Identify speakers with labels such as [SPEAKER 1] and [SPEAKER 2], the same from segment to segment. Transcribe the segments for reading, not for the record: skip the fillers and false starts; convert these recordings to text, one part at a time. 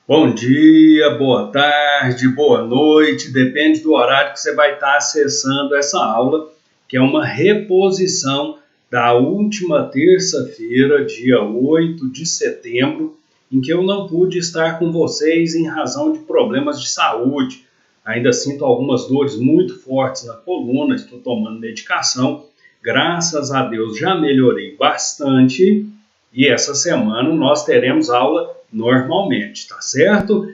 [SPEAKER 1] Bom dia, boa tarde, boa noite, depende do horário que você vai estar acessando essa aula, que é uma reposição da última terça-feira, dia 8 de setembro, em que eu não pude estar com vocês em razão de problemas de saúde. Ainda sinto algumas dores muito fortes na coluna, estou tomando medicação. Graças a Deus já melhorei bastante e essa semana nós teremos aula normalmente, tá certo?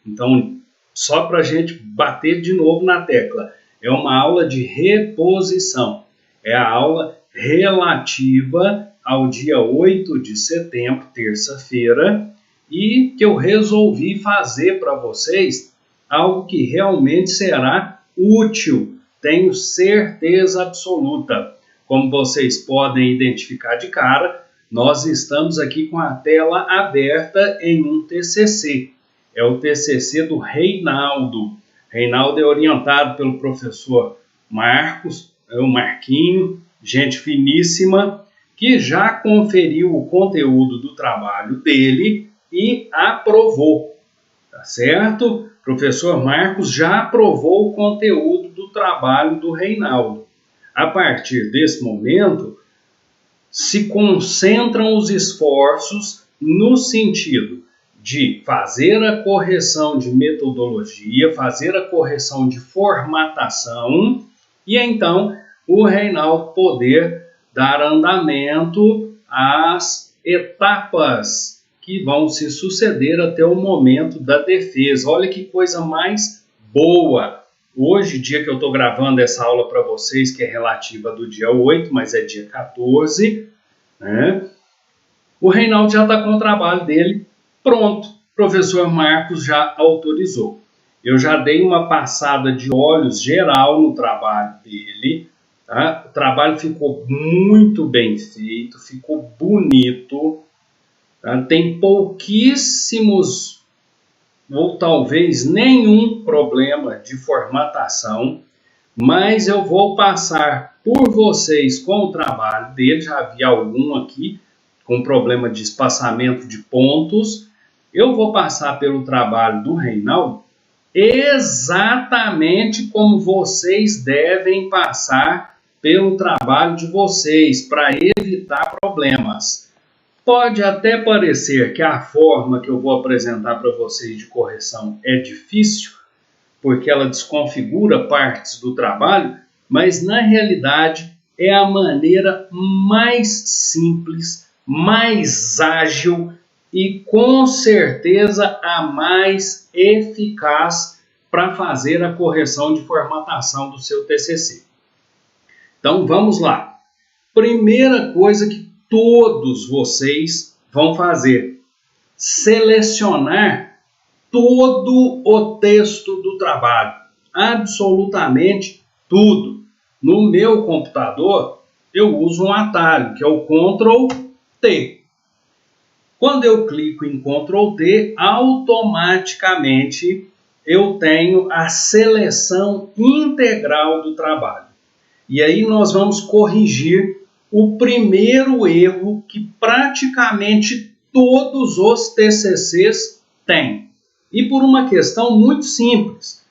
[SPEAKER 1] Então, só para a gente bater de novo na tecla, é uma aula de reposição. É a aula relativa ao dia 8 de setembro, terça-feira, e que eu resolvi fazer para vocês algo que realmente será útil, tenho certeza absoluta. Como vocês podem identificar de cara, nós estamos aqui com a tela aberta em um TCC. É o TCC do Reinaldo. Reinaldo é orientado pelo professor Marcos, o Marquinho, gente finíssima, que já conferiu o conteúdo do trabalho dele e aprovou, tá certo? O professor Marcos já aprovou o conteúdo do trabalho do Reinaldo. A partir desse momento, se concentram os esforços no sentido de fazer a correção de metodologia, fazer a correção de formatação e então o Reinaldo poder dar andamento às etapas que vão se suceder até o momento da defesa. Olha que coisa mais boa! Hoje, dia que eu estou gravando essa aula para vocês, que é relativa do dia 8, mas é dia 14, né? O Reinaldo já está com o trabalho dele pronto. O professor Marcos já autorizou. Eu já dei uma passada de olhos geral no trabalho dele. Tá? O trabalho ficou muito bem feito, ficou bonito. Tá? Tem pouquíssimos ou talvez nenhum problema de formatação, mas eu vou passar por vocês com o trabalho dele. Já vi algum aqui com problema de espaçamento de pontos. Eu vou passar pelo trabalho do Reinaldo exatamente como vocês devem passar pelo trabalho de vocês para evitar problemas. Pode até parecer que a forma que eu vou apresentar para vocês de correção é difícil, porque ela desconfigura partes do trabalho, mas na realidade é a maneira mais simples, mais ágil e com certeza a mais eficaz para fazer a correção de formatação do seu TCC. Então vamos lá. Primeira coisa que todos vocês vão fazer: selecionar todo o texto do trabalho, absolutamente tudo. No meu computador, eu uso um atalho, que é o Ctrl T. Quando eu clico em Ctrl T, automaticamente eu tenho a seleção integral do trabalho. E aí nós vamos corrigir o primeiro erro que praticamente todos os TCCs têm. E por uma questão muito simples.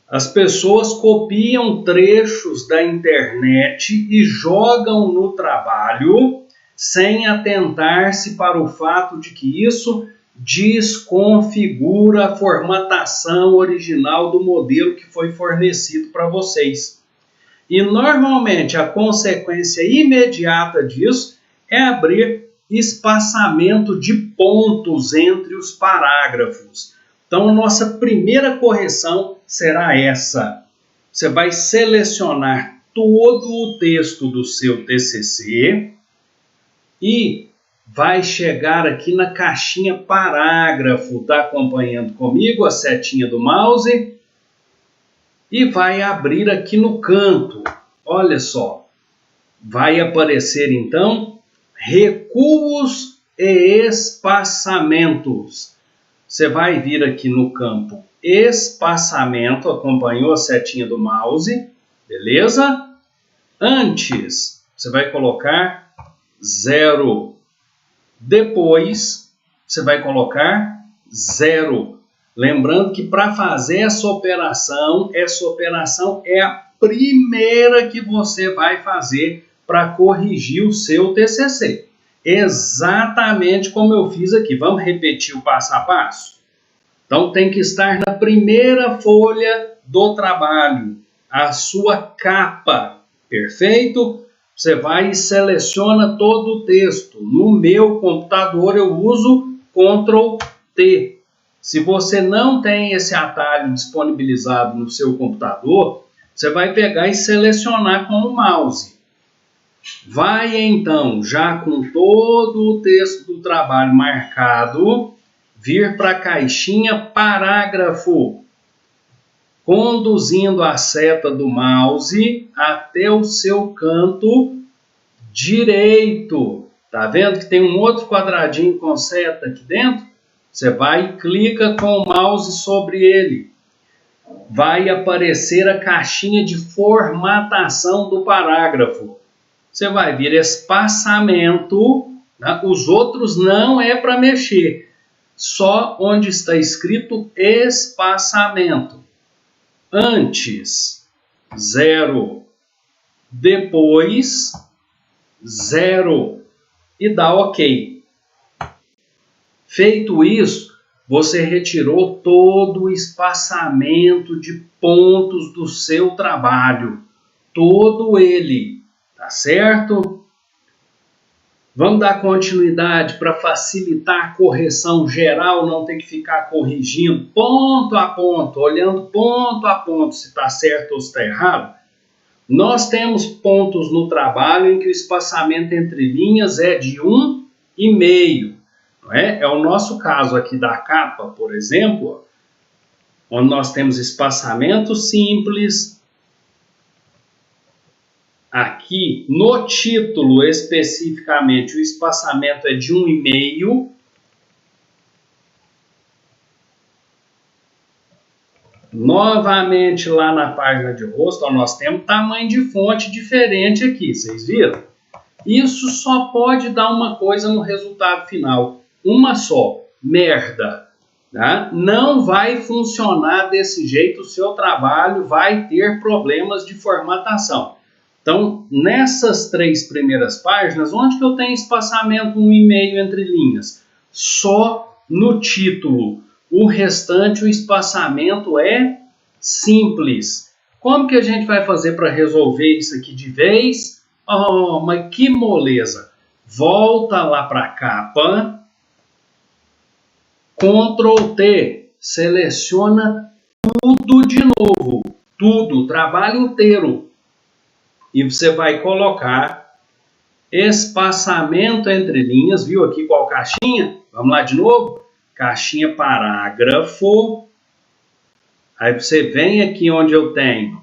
[SPEAKER 1] As pessoas copiam trechos da internet e jogam no trabalho sem atentar-se para o fato de que isso desconfigura a formatação original do modelo que foi fornecido para vocês. E normalmente a consequência imediata disso é abrir espaçamento de pontos entre os parágrafos. Então, nossa primeira correção será essa. Você vai selecionar todo o texto do seu TCC e vai chegar aqui na caixinha parágrafo. Está acompanhando comigo a setinha do mouse? E vai abrir aqui no canto. Olha só. Vai aparecer então recuos e espaçamentos. Você vai vir aqui no campo espaçamento, acompanhou a setinha do mouse, beleza? Antes, você vai colocar 0. Depois, você vai colocar 0. Lembrando que para fazer essa operação é a primeira que você vai fazer para corrigir o seu TCC. Exatamente como eu fiz aqui. Vamos repetir o passo a passo? Então, tem que estar na primeira folha do trabalho, a sua capa, perfeito? Você vai e seleciona todo o texto. No meu computador, eu uso Ctrl T. Se você não tem esse atalho disponibilizado no seu computador, você vai pegar e selecionar com o mouse. Vai então, já com todo o texto do trabalho marcado, vir para a caixinha parágrafo, conduzindo a seta do mouse até o seu canto direito. Tá vendo que tem um outro quadradinho com seta aqui dentro? Você vai e clica com o mouse sobre ele. Vai aparecer a caixinha de formatação do parágrafo. Você vai vir espaçamento, né? Os outros não é para mexer, só onde está escrito espaçamento. Antes, 0, depois, 0 e dá OK. Feito isso, você retirou todo o espaçamento de pontos do seu trabalho, todo ele, tá certo? Vamos dar continuidade para facilitar a correção geral, não ter que ficar corrigindo ponto a ponto, olhando ponto a ponto se está certo ou se está errado. Nós temos pontos no trabalho em que o espaçamento entre linhas é de 1,5. Não é? É o nosso caso aqui da capa, por exemplo, onde nós temos espaçamento simples. Aqui, no título, especificamente, o espaçamento é de 1,5. Novamente, lá na página de rosto, ó, nós temos tamanho de fonte diferente aqui, vocês viram? Isso só pode dar uma coisa no resultado final. Uma só, merda. Tá? Não vai funcionar desse jeito, o seu trabalho vai ter problemas de formatação. Então, nessas 3 primeiras páginas, onde que eu tenho espaçamento 1,5 entre linhas? Só no título. O restante, o espaçamento é simples. Como que a gente vai fazer para resolver isso aqui de vez? Oh, mas que moleza! Volta lá para a capa, Ctrl T, seleciona tudo de novo, tudo, o trabalho inteiro. E você vai colocar espaçamento entre linhas, viu aqui qual caixinha? Vamos lá de novo? Caixinha parágrafo. Aí você vem aqui onde eu tenho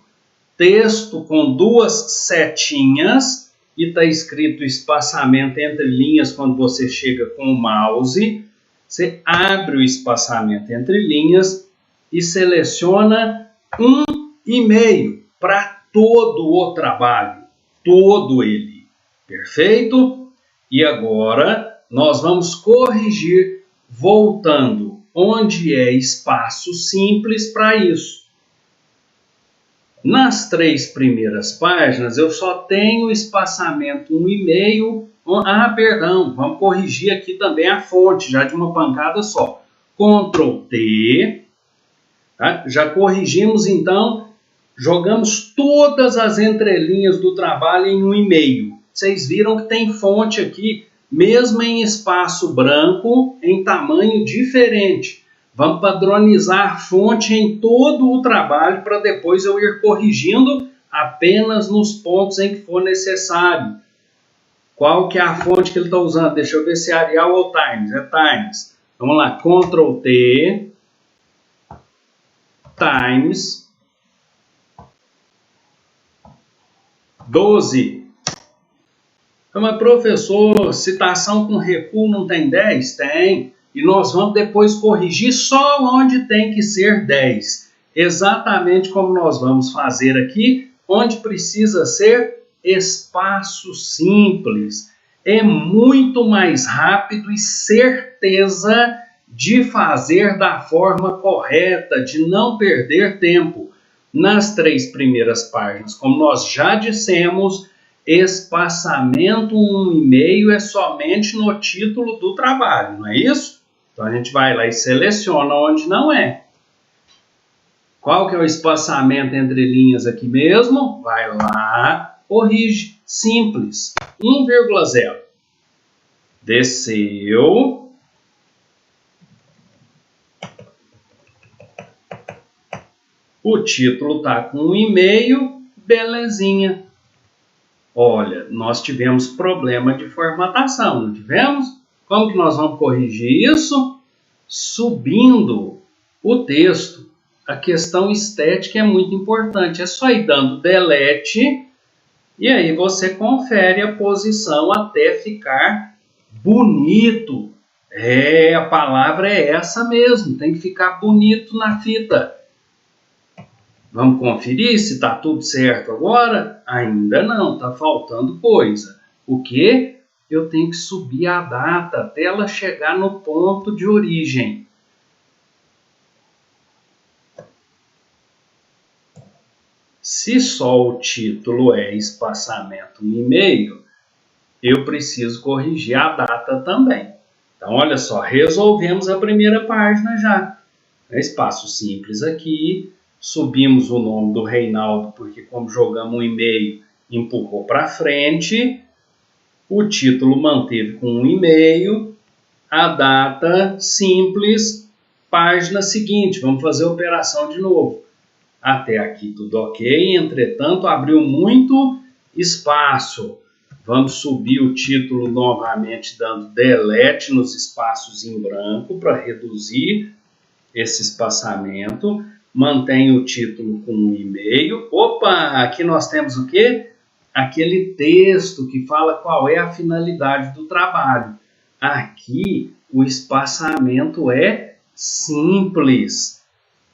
[SPEAKER 1] texto com 2 setinhas e está escrito espaçamento entre linhas quando você chega com o mouse. Você abre o espaçamento entre linhas e seleciona 1,5 para todo o trabalho, todo ele, perfeito? E agora nós vamos corrigir voltando onde é espaço simples para isso. Nas 3 primeiras páginas eu só tenho espaçamento 1,5. Ah, perdão, vamos corrigir aqui também a fonte, já de uma pancada só. Ctrl T, tá? Já corrigimos então. Jogamos todas as entrelinhas do trabalho em 1,5. Vocês viram que tem fonte aqui, mesmo em espaço branco, em tamanho diferente. Vamos padronizar a fonte em todo o trabalho para depois eu ir corrigindo apenas nos pontos em que for necessário. Qual que é a fonte que ele está usando? Deixa eu ver se é Arial ou Times. É Times. Vamos lá, Ctrl T, Times 12. Mas professor, citação com recuo não tem 10? Tem. E nós vamos depois corrigir só onde tem que ser 10. Exatamente como nós vamos fazer aqui, onde precisa ser espaço simples. É muito mais rápido e certeza de fazer da forma correta, de não perder tempo. Nas 3 primeiras páginas, como nós já dissemos, espaçamento 1,5 é somente no título do trabalho, não é isso? Então a gente vai lá e seleciona onde não é. Qual que é o espaçamento entre linhas aqui mesmo? Vai lá, corrige, simples, 1,0. Desceu. O título está com 1,5, belezinha. Olha, nós tivemos problema de formatação, não tivemos? Como que nós vamos corrigir isso? Subindo o texto. A questão estética é muito importante. É só ir dando delete e aí você confere a posição até ficar bonito. A palavra é essa mesmo, tem que ficar bonito na fita. Vamos conferir se está tudo certo agora? Ainda não, está faltando coisa. O quê? Eu tenho que subir a data até ela chegar no ponto de origem. Se só o título é espaçamento 1,5, eu preciso corrigir a data também. Então, olha só, resolvemos a primeira página já. Espaço simples aqui. Subimos o nome do Reinaldo, porque como jogamos 1,5, empurrou para frente. O título manteve com 1,5. A data simples. Página seguinte. Vamos fazer a operação de novo. Até aqui tudo ok. Entretanto, abriu muito espaço. Vamos subir o título novamente, dando delete nos espaços em branco para reduzir esse espaçamento. Mantém o título com 1,5. Opa, aqui nós temos o quê? Aquele texto que fala qual é a finalidade do trabalho. Aqui o espaçamento é simples.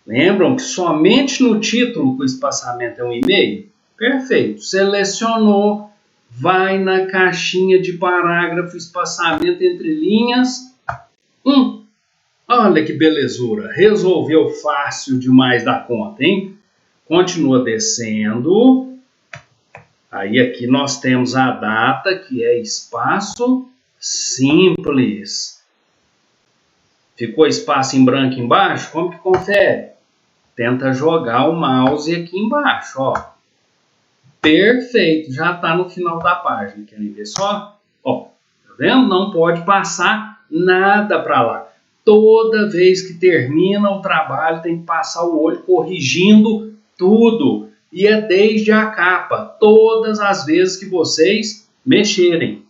[SPEAKER 1] Lembram que somente no título que o espaçamento é 1,5? Perfeito. Selecionou, vai na caixinha de parágrafo, espaçamento entre linhas. Olha que belezura, resolveu fácil demais da conta, hein? Continua descendo. Aí aqui nós temos a data, que é espaço simples. Ficou espaço em branco embaixo? Como que confere? Tenta jogar o mouse aqui embaixo, ó. Perfeito, já está no final da página. Querem ver só? Ó, tá vendo? Não pode passar nada para lá. Toda vez que termina o trabalho, tem que passar o olho corrigindo tudo. E é desde a capa, todas as vezes que vocês mexerem.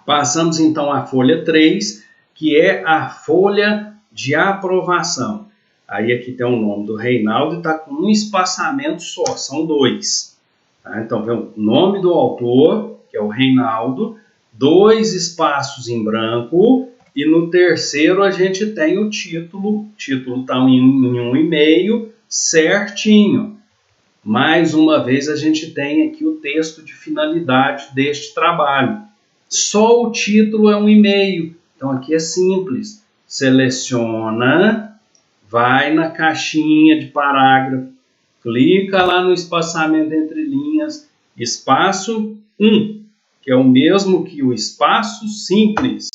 [SPEAKER 1] Passamos então à folha 3, que é a folha de aprovação. Aí aqui tem o nome do Reinaldo e está com um espaçamento só, são 2. Tá? Então vem o nome do autor, que é o Reinaldo, 2 espaços em branco. E no terceiro a gente tem o título. O título está em 1,5, certinho. Mais uma vez a gente tem aqui o texto de finalidade deste trabalho. Só o título é 1,5. Então aqui é simples. Seleciona, vai na caixinha de parágrafo, clica lá no espaçamento entre linhas, espaço 1, que é o mesmo que o espaço simples.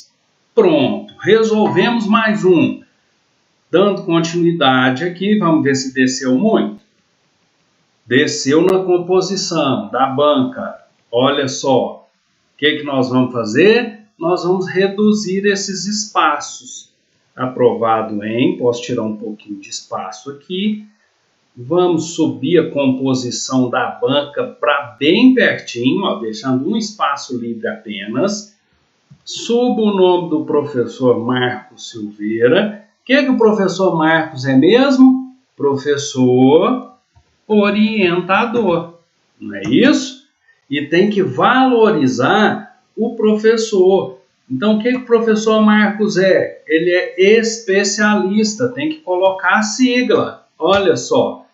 [SPEAKER 1] Pronto, resolvemos mais um. Dando continuidade aqui, vamos ver se desceu muito. Desceu na composição da banca. Olha só, o que nós vamos fazer? Nós vamos reduzir esses espaços. Aprovado em, posso tirar um pouquinho de espaço aqui. Vamos subir a composição da banca para bem pertinho, ó, deixando um espaço livre apenas. Subo o nome do professor Marcos Silveira. O que o professor Marcos é mesmo? Professor orientador. Não é isso? E tem que valorizar o professor. Então, o que o professor Marcos é? Ele é especialista. Tem que colocar a sigla. Olha só.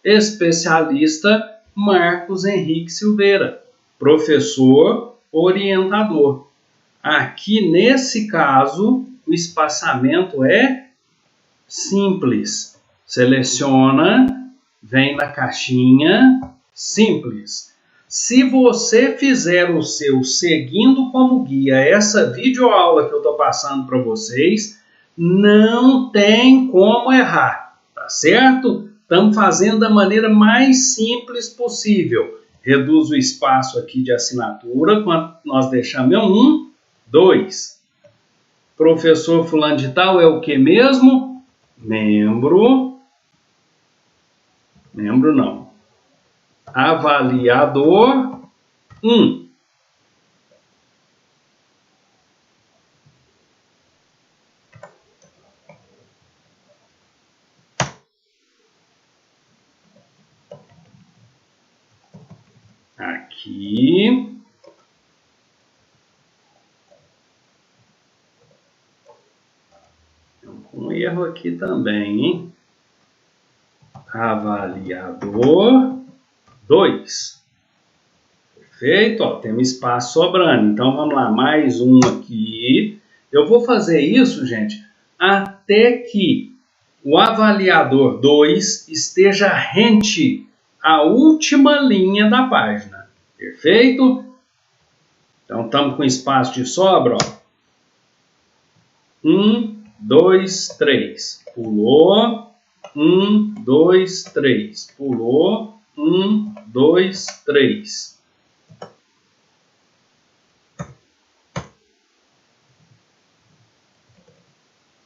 [SPEAKER 1] Especialista Marcos Henrique Silveira. Professor orientador. Aqui, nesse caso, o espaçamento é simples. Seleciona, vem na caixinha simples. Se você fizer o seu seguindo como guia essa videoaula que eu estou passando para vocês, não tem como errar, tá certo? Estamos fazendo da maneira mais simples possível. Reduz o espaço aqui de assinatura, quando nós deixamos 1, 2. Professor fulano de tal é o que mesmo? Membro. Membro não. Avaliador 1. Aqui. Um erro aqui também, hein? Avaliador 2. Perfeito, ó, tem um espaço sobrando. Então, vamos lá, mais um aqui. Eu vou fazer isso, gente, até que o avaliador 2 esteja rente à última linha da página. Perfeito? Então, estamos com espaço de sobra, ó. 1, 2, 3. Pulou. 1, 2, 3. Pulou. 1, 2, 3.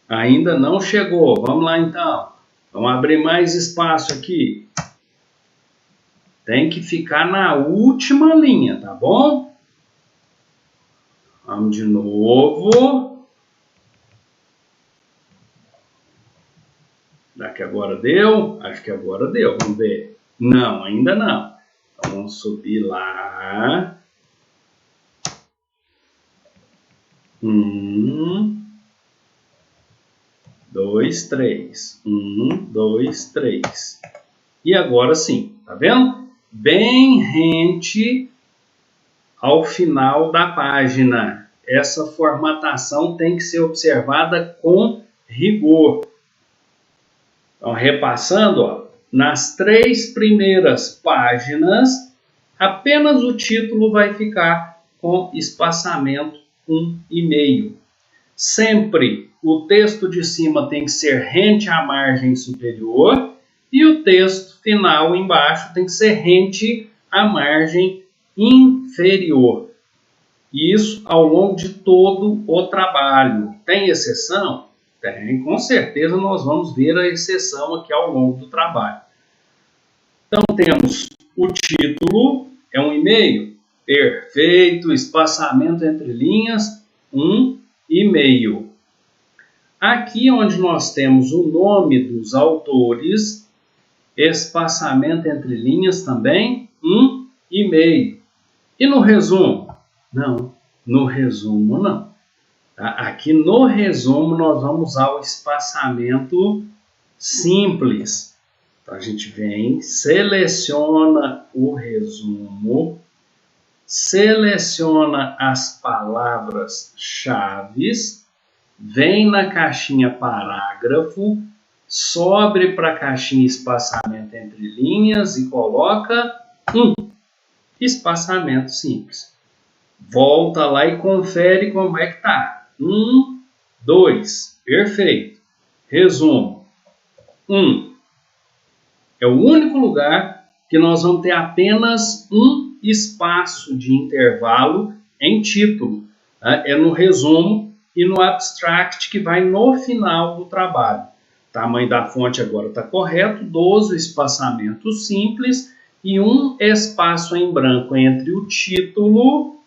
[SPEAKER 1] Ainda não chegou. Vamos lá, então. Vamos abrir mais espaço aqui. Tem que ficar na última linha, tá bom? Vamos de novo. Será que agora deu? Acho que agora deu. Vamos ver. Não, ainda não. Então, vamos subir lá. 1, 2, 3. 1, 2, 3. E agora sim, tá vendo? Bem rente ao final da página. Essa formatação tem que ser observada com rigor. Então, repassando, ó, nas 3 primeiras páginas, apenas o título vai ficar com espaçamento 1,5. Sempre o texto de cima tem que ser rente à margem superior e o texto final embaixo tem que ser rente à margem inferior. Isso ao longo de todo o trabalho. Tem exceção? Tem, com certeza nós vamos ver a exceção aqui ao longo do trabalho. Então temos o título, é 1,5. Perfeito, espaçamento entre linhas, 1,5. Aqui onde nós temos o nome dos autores, espaçamento entre linhas também, 1,5. E no resumo? Não, no resumo não. Tá? Aqui no resumo nós vamos usar o espaçamento simples. Então a gente vem, seleciona o resumo, seleciona as palavras-chave, vem na caixinha parágrafo, sobe para a caixinha espaçamento entre linhas e coloca espaçamento simples. Volta lá e confere como é que tá. 1, 2, perfeito. Resumo. 1. É o único lugar que nós vamos ter apenas um espaço de intervalo em título. Tá? É no resumo e no abstract que vai no final do trabalho. O tamanho da fonte agora está correto, 12 espaçamentos simples e um espaço em branco entre o título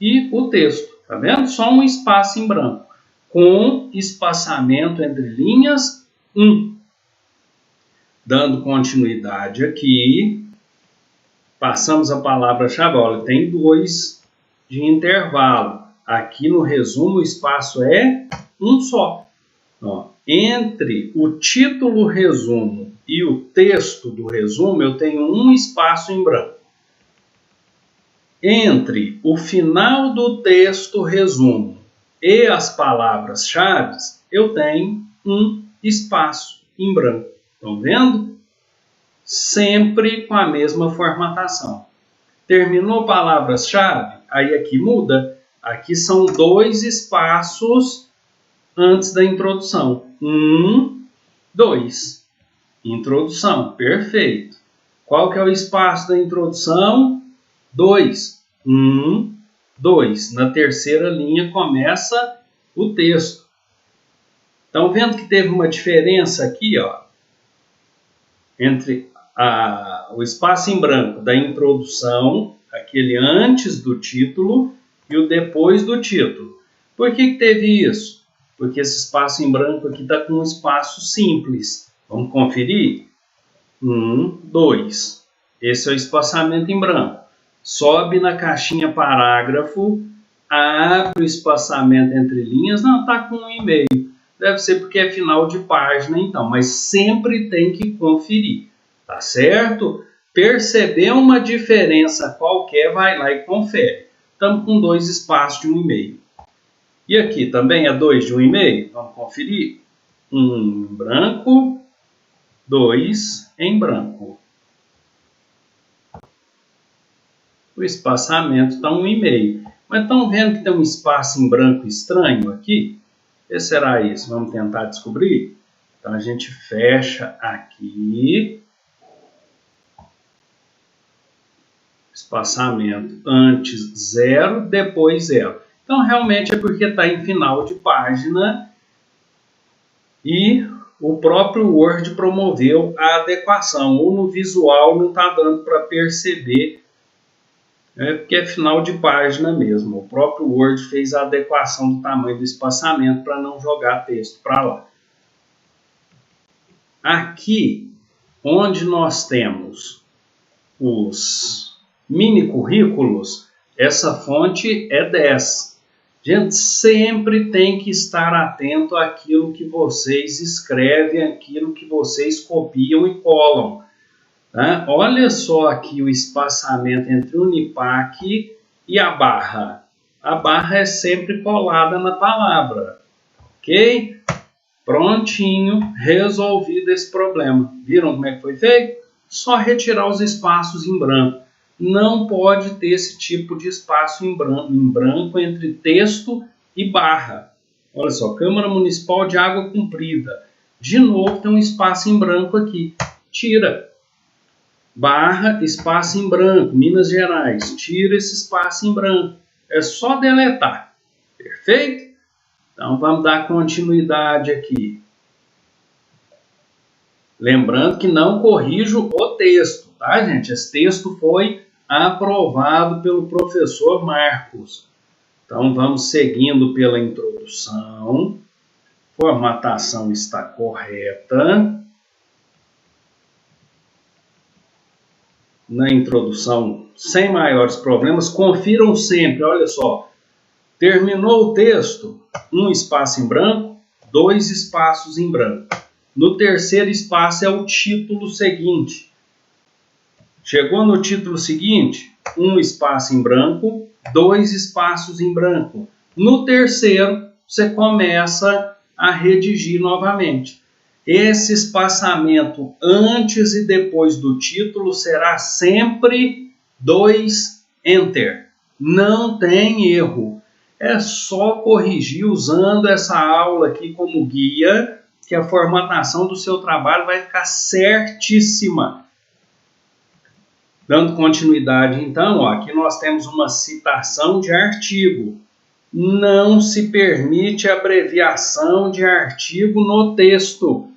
[SPEAKER 1] e o texto. Tá vendo? Só um espaço em branco, com espaçamento entre linhas 1. Dando continuidade aqui, passamos a palavra-chave. Olha, tem 2 de intervalo. Aqui no resumo o espaço é um só. Ó, entre o título resumo e o texto do resumo, eu tenho um espaço em branco. Entre o final do texto resumo e as palavras-chave, eu tenho um espaço em branco. Estão vendo? Sempre com a mesma formatação. Terminou palavras-chave? Aí aqui muda. Aqui são 2 espaços antes da introdução. 1, 2. Introdução. Perfeito. Qual que é o espaço da introdução? 2. 1, 2. Na terceira linha começa o texto. Estão vendo que teve uma diferença aqui, ó, entre o espaço em branco da introdução, aquele antes do título, e o depois do título. Por que teve isso? Porque esse espaço em branco aqui está com um espaço simples. Vamos conferir? 1, 2. Esse é o espaçamento em branco. Sobe na caixinha parágrafo, abre o espaçamento entre linhas. Não, está com 1,5. Deve ser porque é final de página, então. Mas sempre tem que conferir. Tá certo? Percebeu uma diferença qualquer, vai lá e confere. Estamos com 2 espaços de 1,5. E aqui também é 2 de 1,5? Vamos conferir. 1 em branco, 2 em branco. O espaçamento está 1,5. Mas estão vendo que tem um espaço em branco estranho aqui? O que será isso? Vamos tentar descobrir? Então a gente fecha aqui. Espaçamento antes 0, depois 0. Então, realmente é porque está em final de página e o próprio Word promoveu a adequação. Ou no visual não está dando para perceber, porque é final de página mesmo. O próprio Word fez a adequação do tamanho do espaçamento para não jogar texto para lá. Aqui, onde nós temos os mini currículos, essa fonte é 10. Gente, sempre tem que estar atento àquilo que vocês escrevem, àquilo que vocês copiam e colam. Tá? Olha só aqui o espaçamento entre o Unipac e a barra. A barra é sempre colada na palavra. Ok? Prontinho, resolvido esse problema. Viram como é que foi feito? Só retirar os espaços em branco. Não pode ter esse tipo de espaço em branco entre texto e barra. Olha só, Câmara Municipal de Água Comprida. De novo tem um espaço em branco aqui. Tira. Barra, espaço em branco, Minas Gerais. Tira esse espaço em branco. É só deletar. Perfeito? Então vamos dar continuidade aqui. Lembrando que não corrijo o texto, tá, gente? Esse texto foi aprovado pelo professor Marcos. Então, vamos seguindo pela introdução. Formatação está correta. Na introdução, sem maiores problemas. Confiram sempre, olha só. Terminou o texto, um espaço em branco, 2 espaços em branco. No terceiro espaço é o título seguinte. Chegou no título seguinte, um espaço em branco, 2 espaços em branco. No terceiro, você começa a redigir novamente. Esse espaçamento antes e depois do título será sempre 2 Enter. Não tem erro. É só corrigir usando essa aula aqui como guia, que a formatação do seu trabalho vai ficar certíssima. Dando continuidade, então, ó, aqui nós temos uma citação de artigo. Não se permite abreviação de artigo no texto.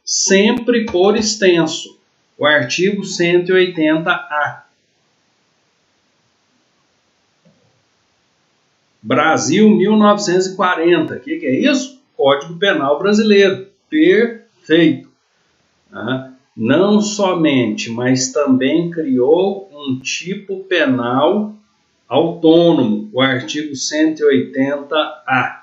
[SPEAKER 1] Sempre por extenso. O artigo 180A. Brasil 1940. O que é isso? Código Penal Brasileiro. Perfeito. Não somente, mas também criou um tipo penal autônomo, o artigo 180A.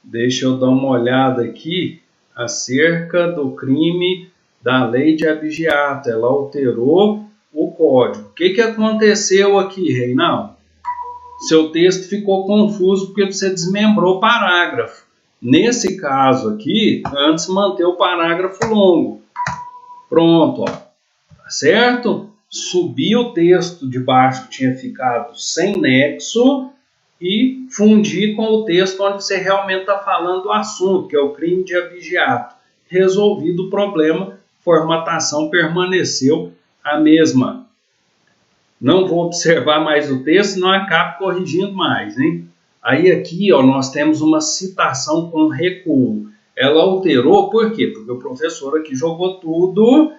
[SPEAKER 1] Deixa eu dar uma olhada aqui acerca do crime da lei de abigeato. Ela alterou o código. O que aconteceu aqui, Reinaldo? seu texto ficou confuso porque você desmembrou o parágrafo. Nesse caso aqui, antes manter o parágrafo longo. Pronto, ó. Tá certo? Subi o texto de baixo que tinha ficado sem nexo e fundi com o texto onde você realmente está falando do assunto, que é o crime de abigeato. Resolvido o problema, formatação permaneceu a mesma. Não vou observar mais o texto, não acabo corrigindo mais, hein? Aí aqui, ó, nós temos uma citação com recuo. Ela alterou, por quê? Porque o professor aqui jogou tudo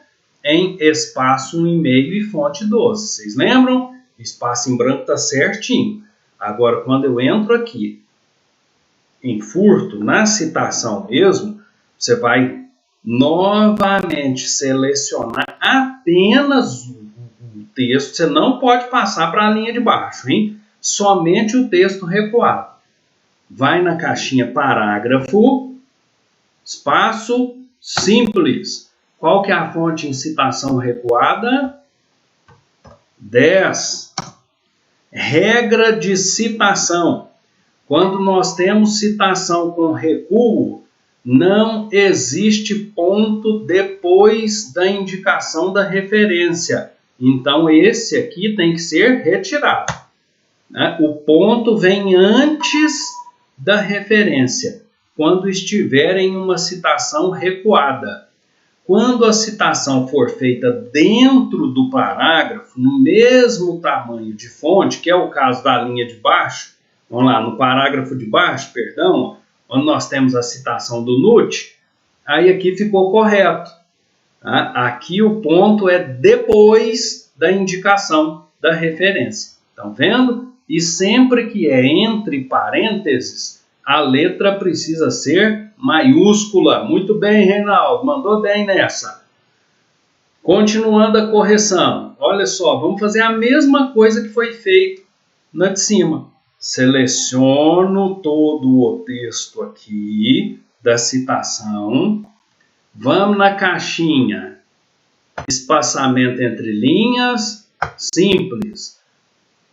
[SPEAKER 1] em espaço 1,5 e fonte 12. Vocês lembram? Espaço em branco está certinho. Agora, quando eu entro aqui em furto, na citação mesmo, você vai novamente selecionar apenas o texto. Você não pode passar para a linha de baixo, hein? Somente o texto recuado. Vai na caixinha parágrafo, espaço simples. Qual que é a fonte em citação recuada? 10. Regra de citação. Quando nós temos citação com recuo, não existe ponto depois da indicação da referência. Então, esse aqui tem que ser retirado. O ponto vem antes da referência, quando estiver em uma citação recuada. Quando a citação for feita dentro do parágrafo, no mesmo tamanho de fonte, que é o caso da linha de baixo, vamos lá, no parágrafo de baixo, perdão, onde nós temos a citação do NUT, aí aqui ficou correto. Tá? Aqui o ponto é depois da indicação da referência. Estão vendo? E sempre que é entre parênteses, a letra precisa ser maiúscula. Muito bem, Reinaldo, mandou bem nessa. Continuando a correção, olha só, vamos fazer a mesma coisa que foi feito na de cima. Seleciono todo o texto aqui da citação. Vamos na caixinha espaçamento entre linhas, simples.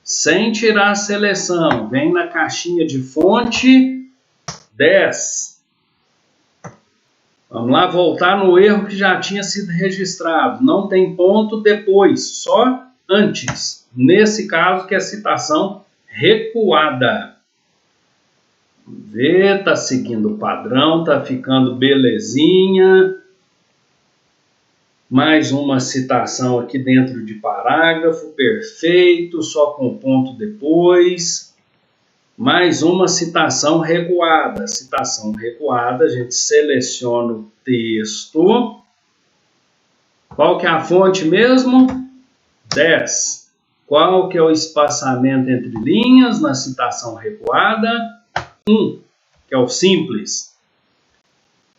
[SPEAKER 1] Sem tirar a seleção, vem na caixinha de fonte, 10. Vamos lá, voltar no erro que já tinha sido registrado. Não tem ponto depois, só antes. Nesse caso, que é a citação recuada. Vê, tá seguindo o padrão, tá ficando belezinha. Mais uma citação aqui dentro de parágrafo, perfeito, só com ponto depois. Mais uma citação recuada. Citação recuada, a gente seleciona o texto. Qual que é a fonte mesmo? 10. Qual que é o espaçamento entre linhas na citação recuada? 1, que é o simples.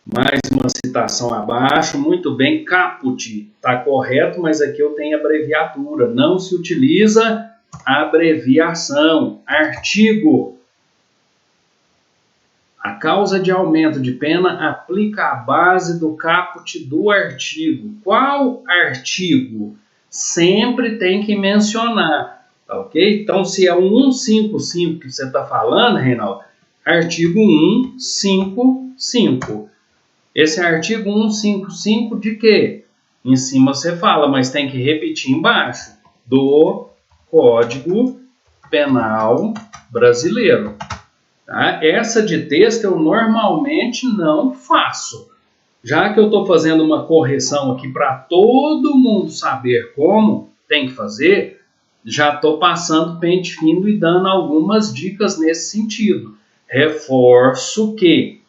[SPEAKER 1] Mais uma citação abaixo, muito bem, caput, está correto, mas aqui eu tenho abreviatura, não se utiliza abreviação. Artigo. A causa de aumento de pena aplica a base do caput do artigo. Qual artigo? Sempre tem que mencionar, tá ok? Então, se é o 155 que você está falando, Reinaldo, artigo 155. Esse é artigo 155 de quê? Em cima você fala, mas tem que repetir embaixo. Do Código Penal Brasileiro. Tá? Essa de texto eu normalmente não faço. Já que eu estou fazendo uma correção aqui para todo mundo saber como tem que fazer, já estou passando pente fino e dando algumas dicas nesse sentido. Reforço que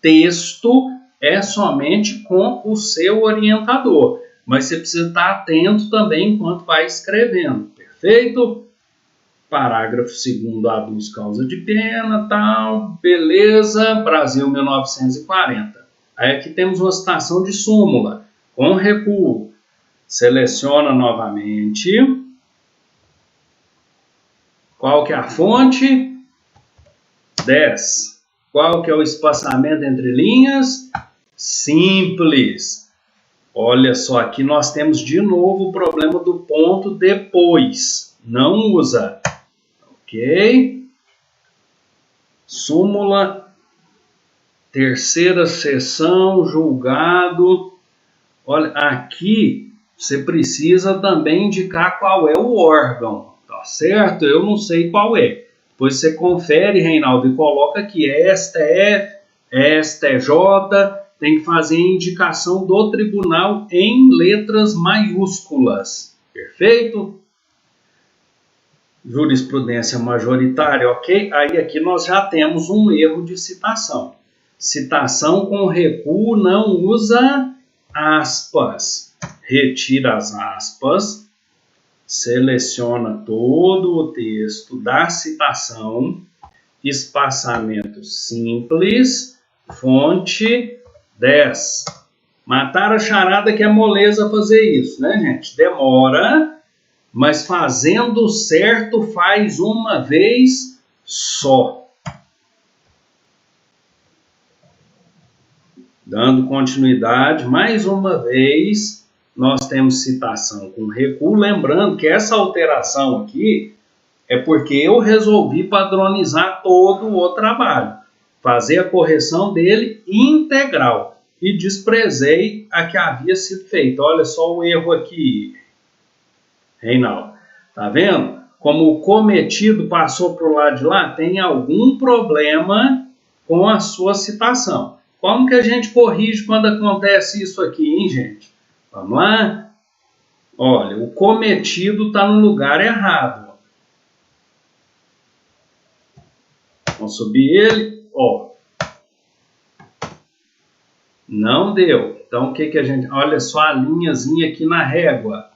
[SPEAKER 1] texto é somente com o seu orientador, mas você precisa estar atento também enquanto vai escrevendo, perfeito? Parágrafo 2º aduz causa de pena, tal, beleza, Brasil 1940. Aí aqui temos uma citação de súmula, com recuo. Seleciona novamente. Qual que é a fonte? 10. Qual que é o espaçamento entre linhas? Simples. Olha só, aqui nós temos de novo o problema do ponto depois. Não usa. Ok? Ok? Súmula, terceira sessão, julgado. Olha, aqui você precisa também indicar qual é o órgão, tá certo? Eu não sei qual é. Depois você confere, Reinaldo, e coloca aqui STF, STJ, tem que fazer a indicação do tribunal em letras maiúsculas. Perfeito? Jurisprudência majoritária, ok? Aí aqui nós já temos um erro de citação. Citação com recuo não usa aspas. Retira as aspas, seleciona todo o texto da citação, espaçamento simples, fonte 10. Matar a charada que é moleza fazer isso, né, gente? Demora, mas fazendo certo faz uma vez só. Dando continuidade, mais uma vez, nós temos citação com recuo. Lembrando que essa alteração aqui é porque eu resolvi padronizar todo o trabalho, fazer a correção dele integral e desprezei a que havia sido feita. Olha só o erro aqui, Reinaldo. Tá vendo? Como o cometido passou para o lado de lá, tem algum problema com a sua citação. Como que a gente corrige quando acontece isso aqui, hein, gente? Vamos lá? Olha, o cometido está no lugar errado. Vamos subir ele. Ó. Não deu. Então, o que que a gente... Olha só a linhazinha aqui na régua.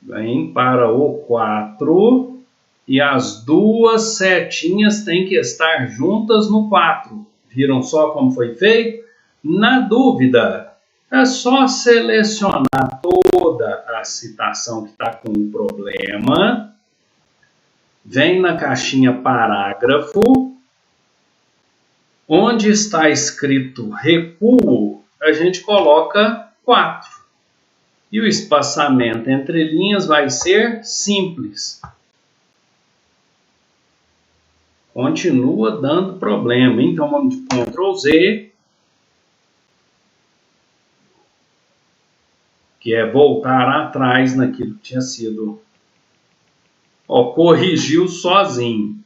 [SPEAKER 1] Vem para o 4 e as duas setinhas têm que estar juntas no 4. Viram só como foi feito? Na dúvida, é só selecionar toda a citação que está com um problema, vem na caixinha parágrafo, onde está escrito recuo, a gente coloca 4. E o espaçamento entre linhas vai ser simples. Continua dando problema. Então, vamos de Ctrl Z, que é voltar atrás naquilo que tinha sido. Ó, corrigiu sozinho.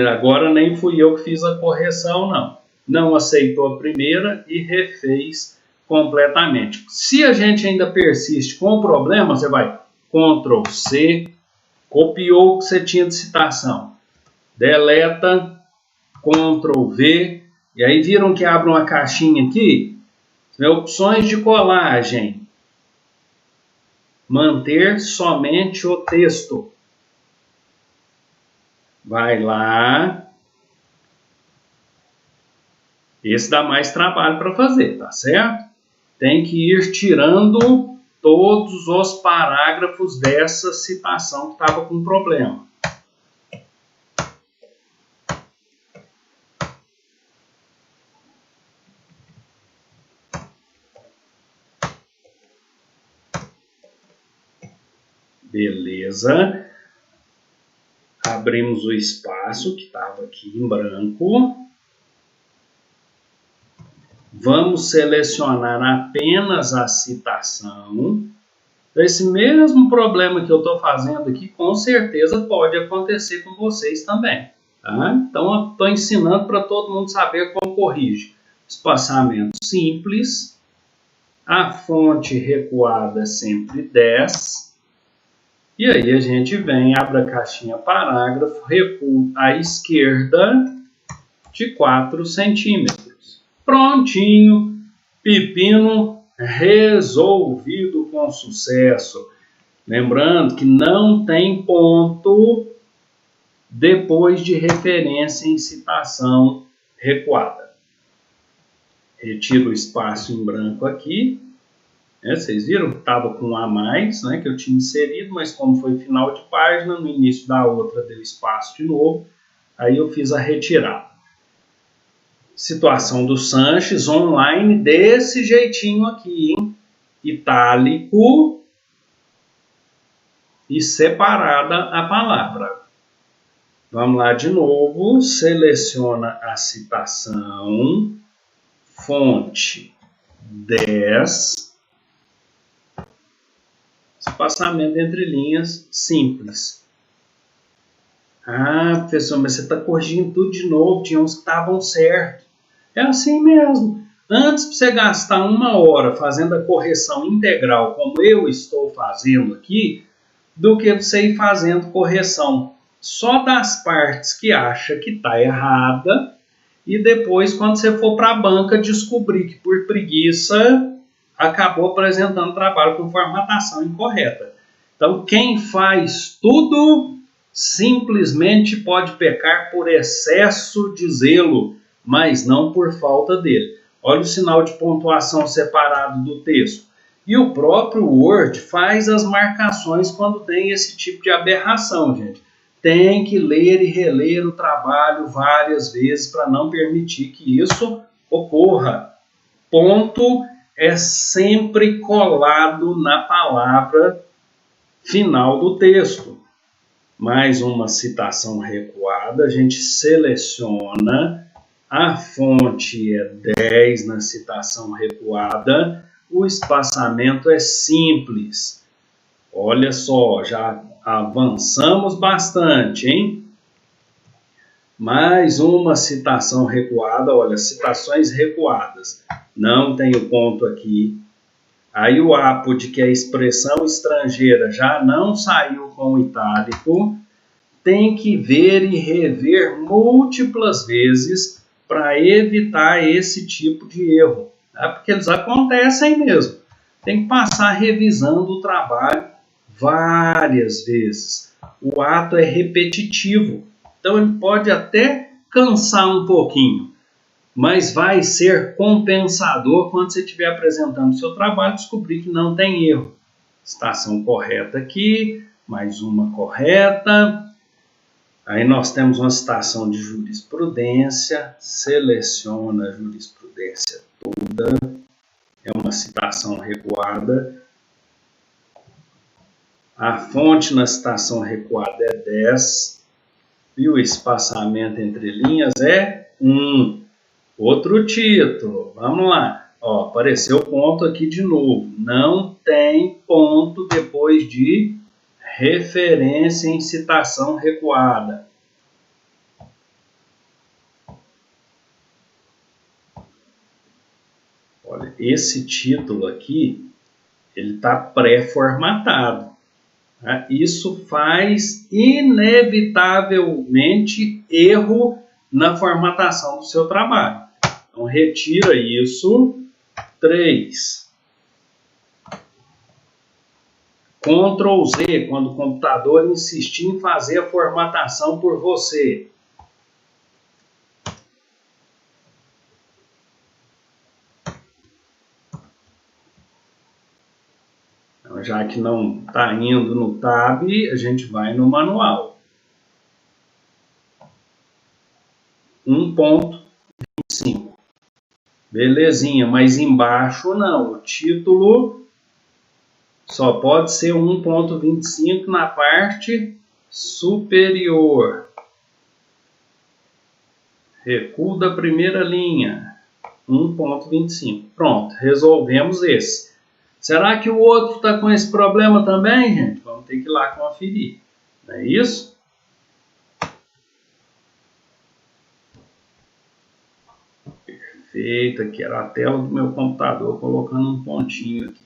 [SPEAKER 1] Agora nem fui eu que fiz a correção, não. Não aceitou a primeira e refez completamente. Se a gente ainda persiste com o problema, você vai Ctrl C, copiou o que você tinha de citação. Deleta, Ctrl V, e aí viram que abre uma caixinha aqui, opções de colagem, manter somente o texto. Vai lá, esse dá mais trabalho para fazer, tá certo? Tem que ir tirando todos os parágrafos dessa citação que estava com problema. Beleza. Abrimos o espaço que estava aqui em branco. Vamos selecionar apenas a citação. Esse mesmo problema que eu estou fazendo aqui, com certeza pode acontecer com vocês também. Tá? Então, estou ensinando para todo mundo saber como corrige. Espaçamento simples. A fonte recuada sempre 10. E aí a gente vem, abre a caixinha parágrafo, recuo à esquerda de 4 centímetros. Prontinho, pepino resolvido com sucesso. Lembrando que não tem ponto depois de referência em citação recuada. Retiro o espaço em branco aqui. Vocês viram que estava com um a mais, né, que eu tinha inserido, mas como foi final de página, no início da outra deu espaço de novo, aí eu fiz a retirada. Situação do Sanches online desse jeitinho aqui, hein? Itálico e separada a palavra. Vamos lá de novo, seleciona a citação, fonte 10, espaçamento entre linhas simples. Ah, professor, mas você está corrigindo tudo de novo, tinha uns que estavam certos. É assim mesmo. Antes de você gastar 1 hora fazendo a correção integral, como eu estou fazendo aqui, do que você ir fazendo correção só das partes que acha que está errada e depois, quando você for para a banca, descobrir que por preguiça acabou apresentando trabalho com formatação incorreta. Então, quem faz tudo simplesmente pode pecar por excesso de zelo, mas não por falta dele. Olha o sinal de pontuação separado do texto. E o próprio Word faz as marcações quando tem esse tipo de aberração, gente. Tem que ler e reler o trabalho várias vezes para não permitir que isso ocorra. Ponto é sempre colado na palavra final do texto. Mais uma citação recuada, a gente seleciona, a fonte é 10 na citação recuada, o espaçamento é simples. Olha só, já avançamos bastante, hein? Mais uma citação recuada, olha, citações recuadas. Não tem o ponto aqui. Aí o apud, que é a expressão estrangeira, já não saiu com o itálico. Tem que ver e rever múltiplas vezes para evitar esse tipo de erro. Tá? Porque eles acontecem mesmo. Tem que passar revisando o trabalho várias vezes. O ato é repetitivo. Então ele pode até cansar um pouquinho, mas vai ser compensador quando você estiver apresentando o seu trabalho e descobrir que não tem erro. Citação correta aqui, mais uma correta. Aí nós temos uma citação de jurisprudência, seleciona a jurisprudência toda, é uma citação recuada. A fonte na citação recuada é 10 e o espaçamento entre linhas é 1. Outro título, vamos lá. Ó, apareceu o ponto aqui de novo. Não tem ponto depois de referência em citação recuada. Olha, esse título aqui, ele está pré-formatado. Tá? Isso faz inevitavelmente erro na formatação do seu trabalho. Então, retira isso. 3. Ctrl Z, quando o computador insistir em fazer a formatação por você. Então, já que não está indo no Tab, a gente vai no manual. 1.25. Belezinha, mas embaixo não. O título só pode ser 1.25 na parte superior. Recuo da primeira linha. 1.25. Pronto, resolvemos esse. Será que o outro está com esse problema também, gente? Vamos ter que ir lá conferir. Não é isso? Perfeito, aqui era a tela do meu computador colocando um pontinho aqui.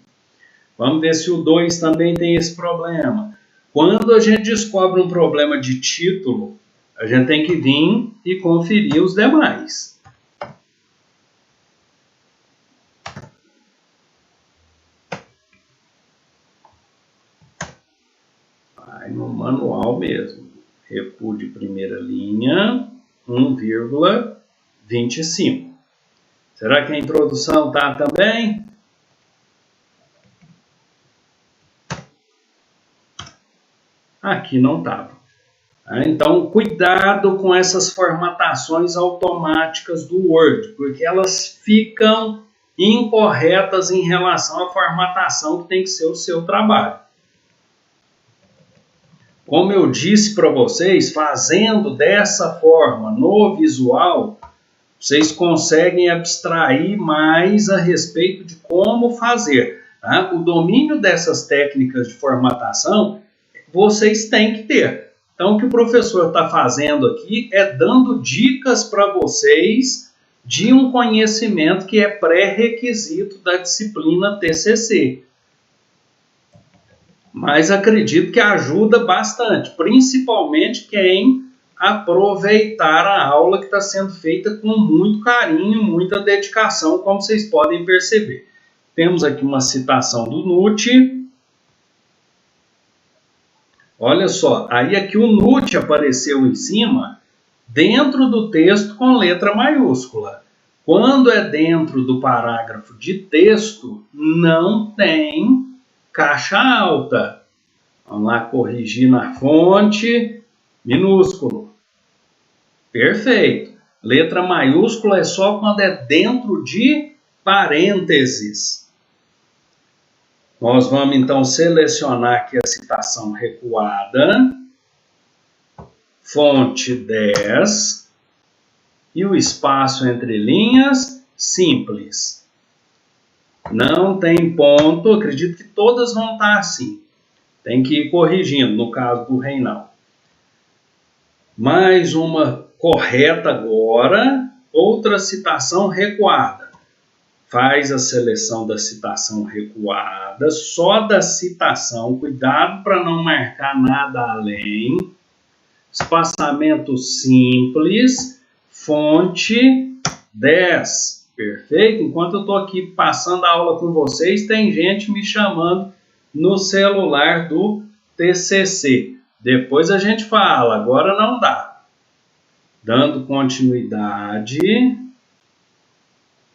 [SPEAKER 1] Vamos ver se o 2 também tem esse problema. Quando a gente descobre um problema de título, a gente tem que vir e conferir os demais. Vai no manual mesmo. Recuo de primeira linha, 1,25. Será que a introdução está também? Aqui não estava. Então, cuidado com essas formatações automáticas do Word, porque elas ficam incorretas em relação à formatação que tem que ser o seu trabalho. Como eu disse para vocês, fazendo dessa forma no visual, vocês conseguem abstrair mais a respeito de como fazer. Tá? O domínio dessas técnicas de formatação, vocês têm que ter. Então, o que o professor está fazendo aqui é dando dicas para vocês de um conhecimento que é pré-requisito da disciplina TCC. Mas acredito que ajuda bastante, principalmente quem aproveitar a aula que está sendo feita com muito carinho, muita dedicação, como vocês podem perceber. Temos aqui uma citação do NUT. Olha só, aí aqui o NUT apareceu em cima, dentro do texto com letra maiúscula. Quando é dentro do parágrafo de texto, não tem caixa alta. Vamos lá corrigir na fonte, minúsculo. Perfeito. Letra maiúscula é só quando é dentro de parênteses. Nós vamos então selecionar aqui a citação recuada, fonte 10 e o espaço entre linhas simples. Não tem ponto, acredito que todas vão estar assim. Tem que ir corrigindo, no caso do Reinaldo. Mais uma correta agora, outra citação recuada. Faz a seleção da citação recuada, só da citação, cuidado para não marcar nada além. Espaçamento simples, fonte 10. Perfeito? Enquanto eu estou aqui passando a aula com vocês, tem gente me chamando no celular do TCC. Depois a gente fala, agora não dá. Dando continuidade,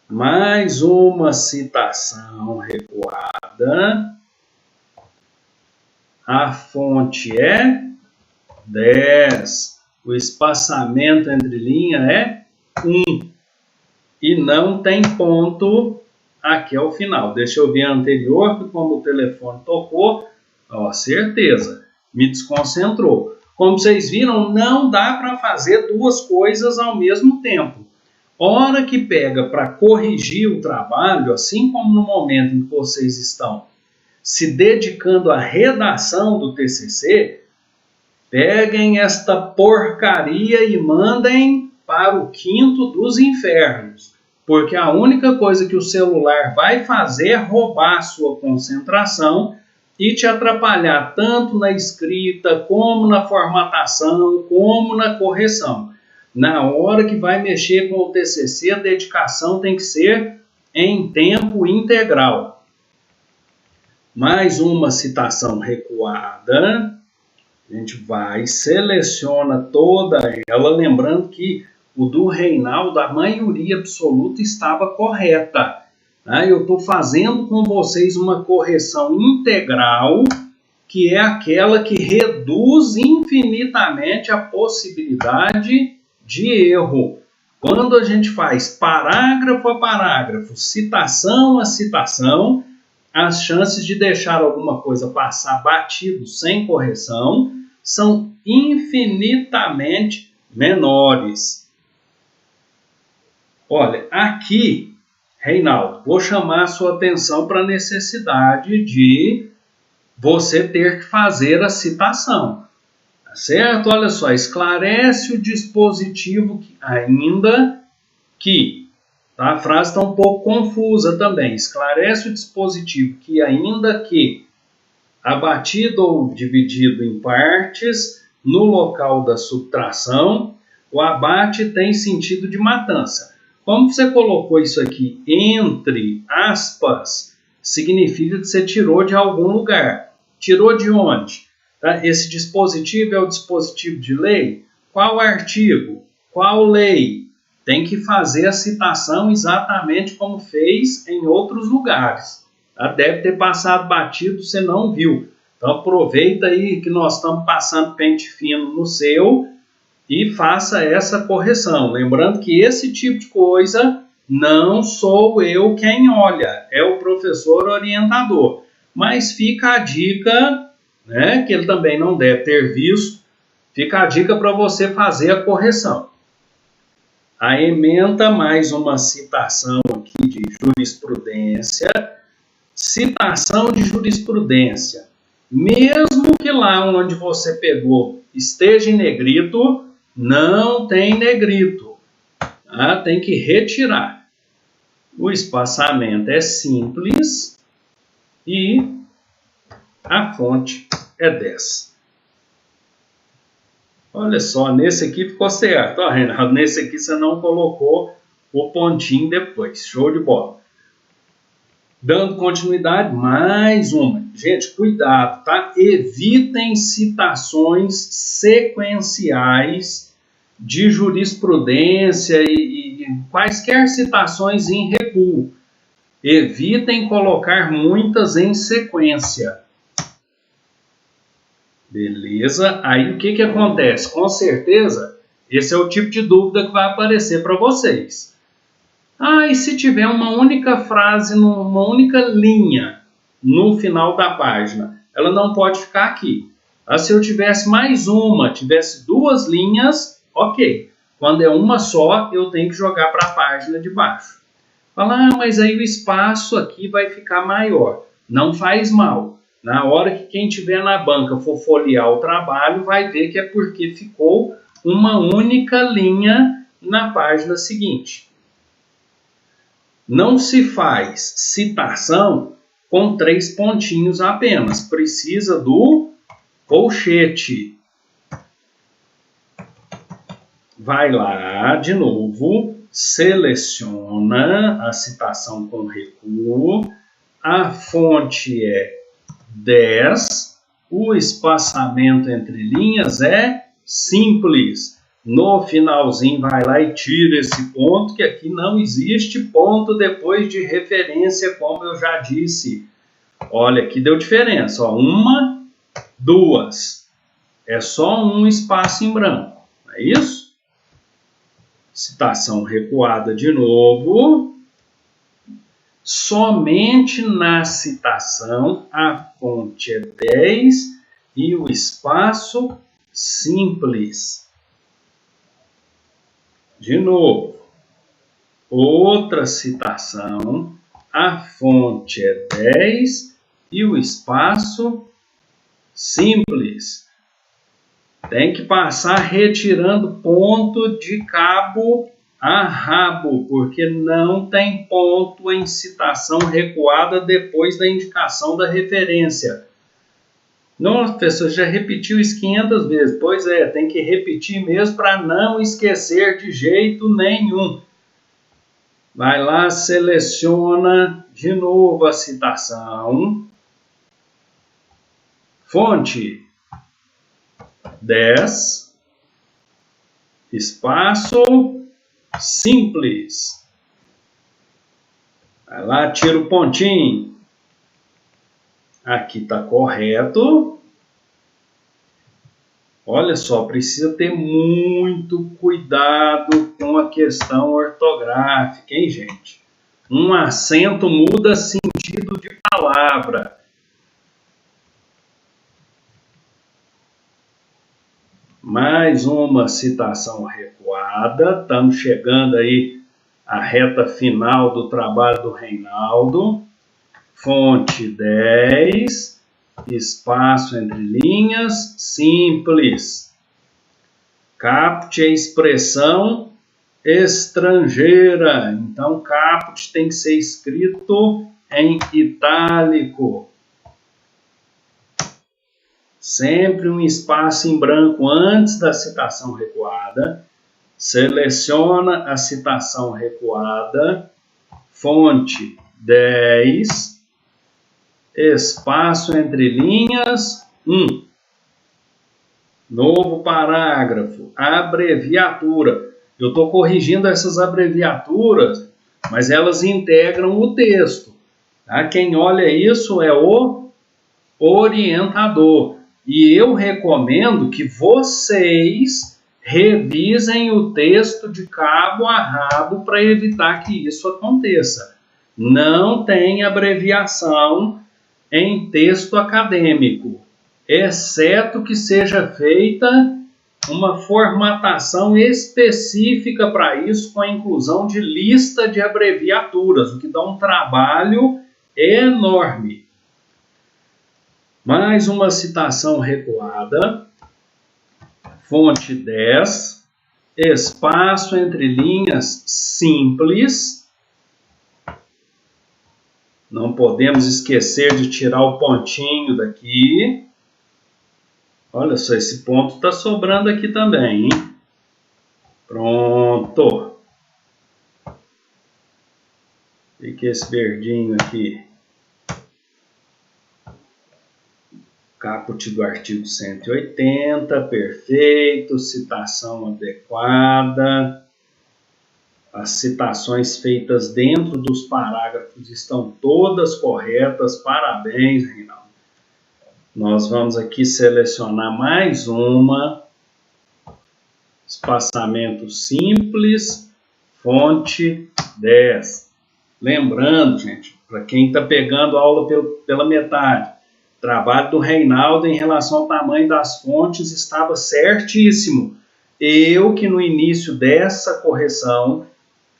[SPEAKER 1] mais uma citação recuada. A fonte é 10. O espaçamento entre linhas é 1. E não tem ponto aqui ao final. Deixa eu ver a anterior, que como o telefone tocou, ó, certeza, me desconcentrou. Como vocês viram, não dá para fazer duas coisas ao mesmo tempo. Hora que pega para corrigir o trabalho, assim como no momento em que vocês estão se dedicando à redação do TCC, peguem esta porcaria e mandem para o quinto dos infernos. Porque a única coisa que o celular vai fazer é roubar a sua concentração e te atrapalhar tanto na escrita, como na formatação, como na correção. Na hora que vai mexer com o TCC, a dedicação tem que ser em tempo integral. Mais uma citação recuada. A gente vai, seleciona toda ela, lembrando que o do Reinaldo, a maioria absoluta estava correta. Eu estou fazendo com vocês uma correção integral, que é aquela que reduz infinitamente a possibilidade de erro. Quando a gente faz parágrafo a parágrafo, citação a citação, as chances de deixar alguma coisa passar batido sem correção são infinitamente menores. Olha, aqui, Reinaldo, vou chamar a sua atenção para a necessidade de você ter que fazer a citação. Tá certo? Olha só, esclarece o dispositivo ainda que... Tá? A frase está um pouco confusa também. Esclarece o dispositivo que ainda que abatido ou dividido em partes, no local da subtração, o abate tem sentido de matança. Como você colocou isso aqui entre aspas, significa que você tirou de algum lugar. Tirou de onde? Tá? Esse dispositivo é o dispositivo de lei? Qual artigo? Qual lei? Tem que fazer a citação exatamente como fez em outros lugares. Tá? Deve ter passado batido, você não viu. Então aproveita aí que nós estamos passando pente fino no seu e faça essa correção. Lembrando que esse tipo de coisa não sou eu quem olha, é o professor orientador. Mas fica a dica, né, que ele também não deve ter visto, fica a dica para você fazer a correção. A ementa, mais uma citação aqui de jurisprudência. Citação de jurisprudência. Mesmo que lá onde você pegou esteja em negrito, não tem negrito. Tá? Tem que retirar. O espaçamento é simples e a fonte é 10. Olha só, nesse aqui ficou certo. Ó, Reinaldo, nesse aqui você não colocou o pontinho depois. Show de bola. Dando continuidade, mais uma. Gente, cuidado, tá? Evitem citações sequenciais de jurisprudência e quaisquer citações em recuo. Evitem colocar muitas em sequência. Beleza? Aí o que acontece? Com certeza, esse é o tipo de dúvida que vai aparecer para vocês. Ah, e se tiver uma única frase, uma única linha no final da página? Ela não pode ficar aqui. Ah, se eu tivesse mais uma, tivesse 2 linhas, ok. Quando é uma só, eu tenho que jogar para a página de baixo. Fala, mas aí o espaço aqui vai ficar maior. Não faz mal. Na hora que quem estiver na banca for folhear o trabalho, vai ver que é porque ficou uma única linha na página seguinte. Não se faz citação com 3 pontinhos apenas. Precisa do colchete. Vai lá de novo, seleciona a citação com recuo. A fonte é 10, o espaçamento entre linhas é simples. No finalzinho vai lá e tira esse ponto, que aqui não existe ponto depois de referência, como eu já disse. Olha, aqui deu diferença, ó, 1, 2. É só um espaço em branco, não é isso? Citação recuada de novo. Somente na citação a fonte é 10 e o espaço simples. De novo, outra citação, a fonte é 10 e o espaço simples. Tem que passar retirando ponto de cabo a rabo, porque não tem ponto em citação recuada depois da indicação da referência. Nossa, professor, já repetiu isso 500 vezes. Pois é, tem que repetir mesmo para não esquecer de jeito nenhum. Vai lá, seleciona de novo a citação. Fonte 10, espaço simples. Vai lá, tira o pontinho. Aqui está correto. Olha só, precisa ter muito cuidado com a questão ortográfica, hein, gente? Um acento muda sentido de palavra. Mais uma citação recuada. Estamos chegando aí à reta final do trabalho do Reinaldo. Fonte 10, espaço entre linhas, simples. Caput é expressão estrangeira. Então, caput tem que ser escrito em itálico. Sempre um espaço em branco antes da citação recuada. Seleciona a citação recuada. Fonte 10. Espaço entre linhas 1. Novo parágrafo. Abreviatura. Eu estou corrigindo essas abreviaturas, mas elas integram o texto. Tá? Quem olha isso é o orientador. E eu recomendo que vocês revisem o texto de cabo a rabo para evitar que isso aconteça. Não tem abreviação em texto acadêmico. exceto que seja feita uma formatação específica para isso, com a inclusão de lista de abreviaturas, o que dá um trabalho enorme. Mais uma citação recuada, fonte 10, espaço entre linhas simples. Não podemos esquecer de tirar o pontinho daqui. Olha só, esse ponto está sobrando aqui também, hein? Pronto. Fica esse verdinho aqui. Caput do artigo 180, perfeito. Citação adequada. As citações feitas dentro dos parágrafos estão todas corretas. Parabéns, Reinaldo. Nós vamos aqui selecionar mais uma. Espaçamento simples, fonte 10. Lembrando, gente, para quem está pegando a aula pela metade, o trabalho do Reinaldo em relação ao tamanho das fontes estava certíssimo. Eu que no início dessa correção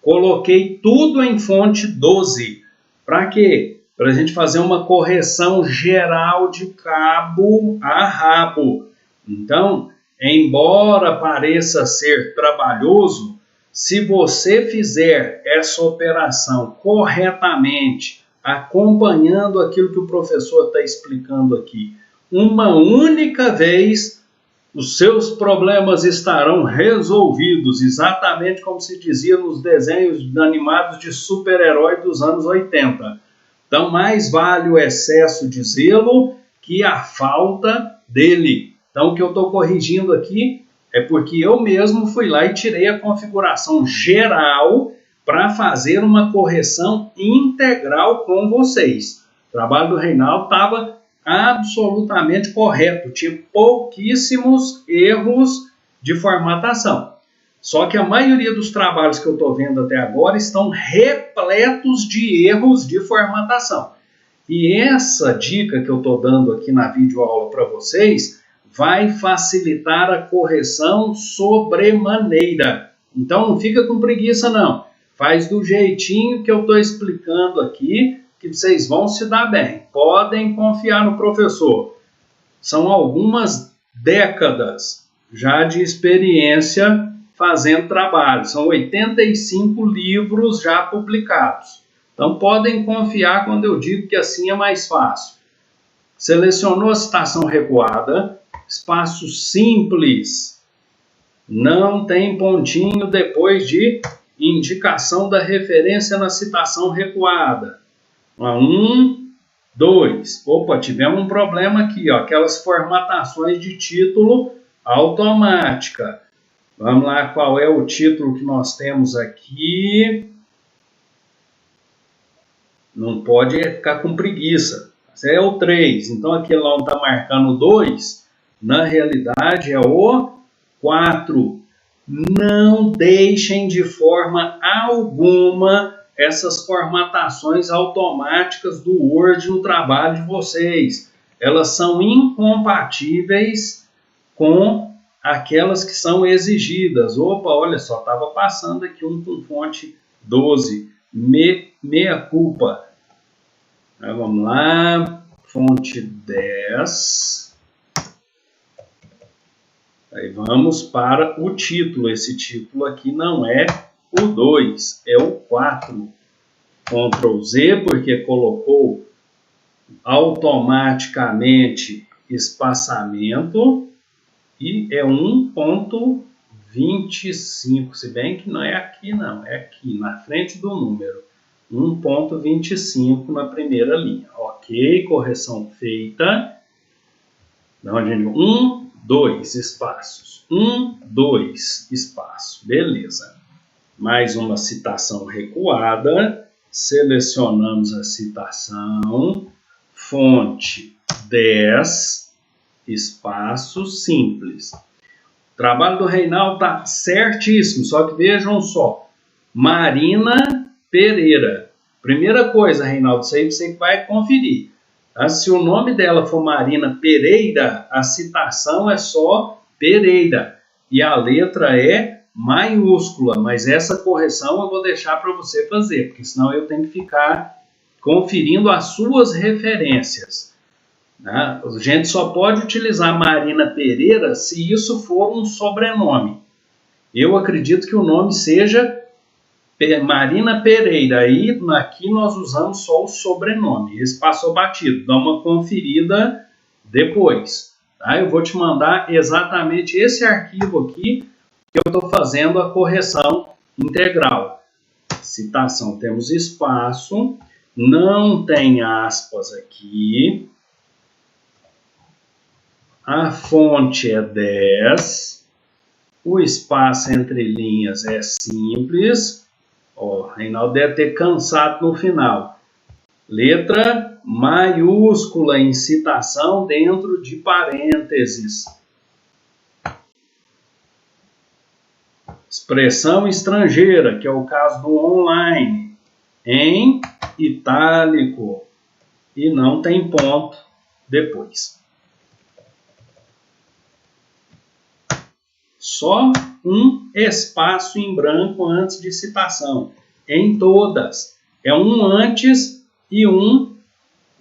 [SPEAKER 1] coloquei tudo em fonte 12. Para quê? Para a gente fazer uma correção geral de cabo a rabo. Então, embora pareça ser trabalhoso, se você fizer essa operação corretamente, acompanhando aquilo que o professor está explicando aqui, uma única vez, os seus problemas estarão resolvidos, exatamente como se dizia nos desenhos animados de super-herói dos anos 80. Então, mais vale o excesso de zelo que a falta dele. Então, o que eu estou corrigindo aqui é porque eu mesmo fui lá e tirei a configuração geral para fazer uma correção integral com vocês. O trabalho do Reinaldo estava absolutamente correto, tinha pouquíssimos erros de formatação. Só que a maioria dos trabalhos que eu estou vendo até agora estão repletos de erros de formatação. E essa dica que eu estou dando aqui na videoaula para vocês vai facilitar a correção sobremaneira. Então não fica com preguiça não. Faz do jeitinho que eu estou explicando aqui, que vocês vão se dar bem. Podem confiar no professor. São algumas décadas já de experiência fazendo trabalho. São 85 livros já publicados. Então podem confiar quando eu digo que assim é mais fácil. Selecionou a citação recuada, espaço simples. Não tem pontinho depois de indicação da referência na citação recuada. 1, 2. Opa, tivemos um problema aqui, ó, aquelas formatações de título automática. Vamos lá, qual é o título que nós temos aqui? Não pode ficar com preguiça. Esse é o 3. Então, aquele lá onde está marcando o 2, na realidade é o 4. Não deixem de forma alguma essas formatações automáticas do Word no trabalho de vocês. Elas são incompatíveis com aquelas que são exigidas. Opa, olha só, estava passando aqui um com fonte 12. Meia culpa. Aí, vamos lá, fonte 10. Aí vamos para o título. Esse título aqui não é o 2, é o 4. Ctrl Z, porque colocou automaticamente espaçamento. E é 1.25, se bem que não é aqui não, é aqui, na frente do número. 1.25 na primeira linha. Ok, correção feita. Da onde a gente... 1, 2 espaços. 1, 2 espaço. Beleza. Mais uma citação recuada. Selecionamos a citação. Fonte 10. Espaço simples. O trabalho do Reinaldo está certíssimo, só que vejam só. Marina Pereira. Primeira coisa, Reinaldo, isso aí você vai conferir. Tá? Se o nome dela for Marina Pereira, a citação é só Pereira. E a letra é maiúscula, mas essa correção eu vou deixar para você fazer, porque senão eu tenho que ficar conferindo as suas referências. Né? A gente só pode utilizar Marina Pereira se isso for um sobrenome. Eu acredito que o nome seja Marina Pereira. Aí aqui nós usamos só o sobrenome. Esse passou batido. Dá uma conferida depois. Tá? Eu vou te mandar exatamente esse arquivo aqui que eu estou fazendo a correção integral. Citação, temos espaço, não tem aspas aqui. A fonte é 10. O espaço entre linhas é simples. Ó, Reinaldo deve ter cansado no final. Letra maiúscula em citação dentro de parênteses. Expressão estrangeira, que é o caso do online, em itálico. E não tem ponto depois. Só um espaço em branco antes de citação. Em todas. É um antes e um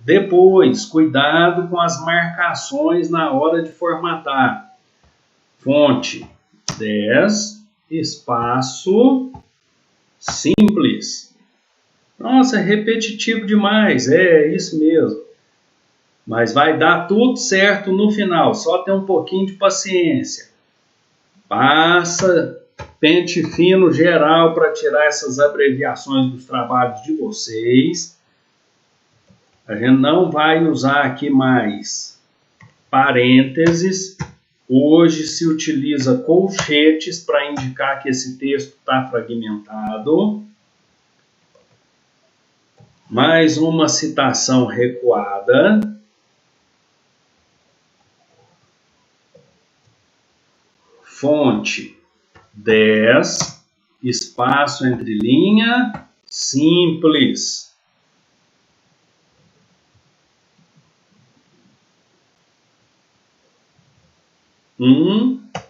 [SPEAKER 1] depois. Cuidado com as marcações na hora de formatar. Fonte 10, espaço simples. Nossa, é repetitivo demais. É isso mesmo. Mas vai dar tudo certo no final. Só ter um pouquinho de paciência. Passa pente fino geral para tirar essas abreviações dos trabalhos de vocês. A gente não vai usar aqui mais parênteses. Hoje se utiliza colchetes para indicar que esse texto está fragmentado. Mais uma citação recuada. Fonte 10, espaço entre linha, simples.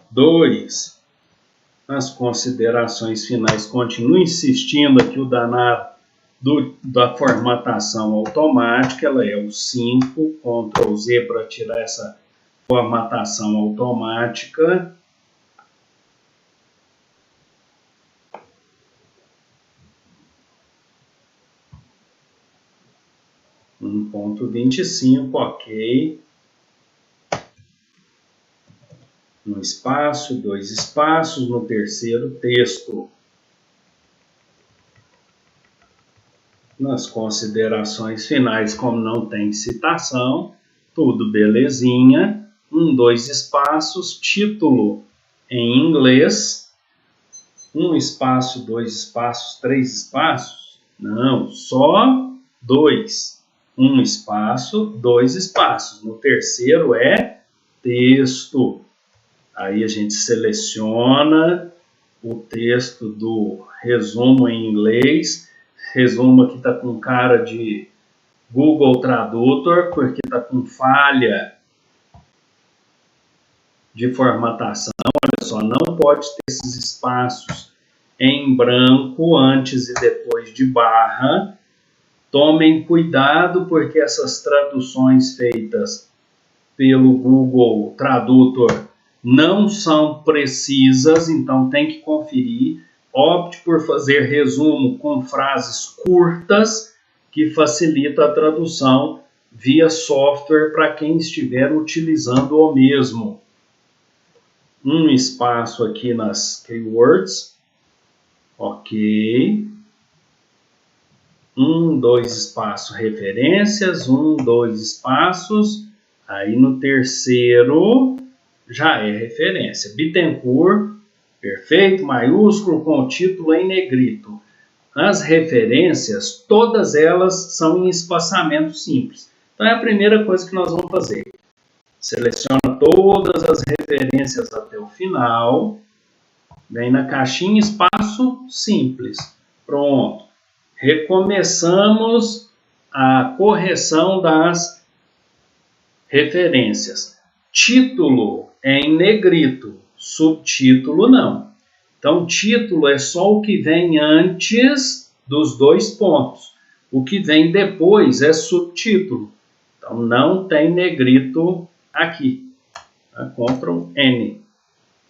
[SPEAKER 1] Dois. Nas considerações finais, continuo insistindo aqui o danado da formatação automática, ela é o 5, Ctrl Z para tirar essa formatação automática. 1.25, ok. Um espaço, 2 espaços, no terceiro texto. Nas considerações finais, como não tem citação, tudo belezinha. 2 espaços, título em inglês. 1 espaço, 2 espaços, 3 espaços? Não, só 2. 1 espaço, 2 espaços. No terceiro é texto. Aí a gente seleciona o texto do resumo em inglês. Resumo aqui está com cara de Google Tradutor, porque está com falha de formatação. Olha só, não pode ter esses espaços em branco antes e depois de barra. Tomem cuidado, porque essas traduções feitas pelo Google Tradutor não são precisas, então tem que conferir. Opte por fazer resumo com frases curtas, que facilita a tradução via software para quem estiver utilizando o mesmo. 1 espaço aqui nas keywords. Ok. 2 espaços referências, 2 espaços. Aí no terceiro já é referência. Bittencourt, perfeito, maiúsculo, com o título em negrito. As referências, todas elas são em espaçamento simples. Então é a primeira coisa que nós vamos fazer. Seleciona todas as referências até o final. Vem na caixinha espaço simples. Pronto. Recomeçamos a correção das referências. Título é em negrito, subtítulo não. Então, título é só o que vem antes dos dois pontos. O que vem depois é subtítulo. Então, não tem negrito aqui. Ctrl N.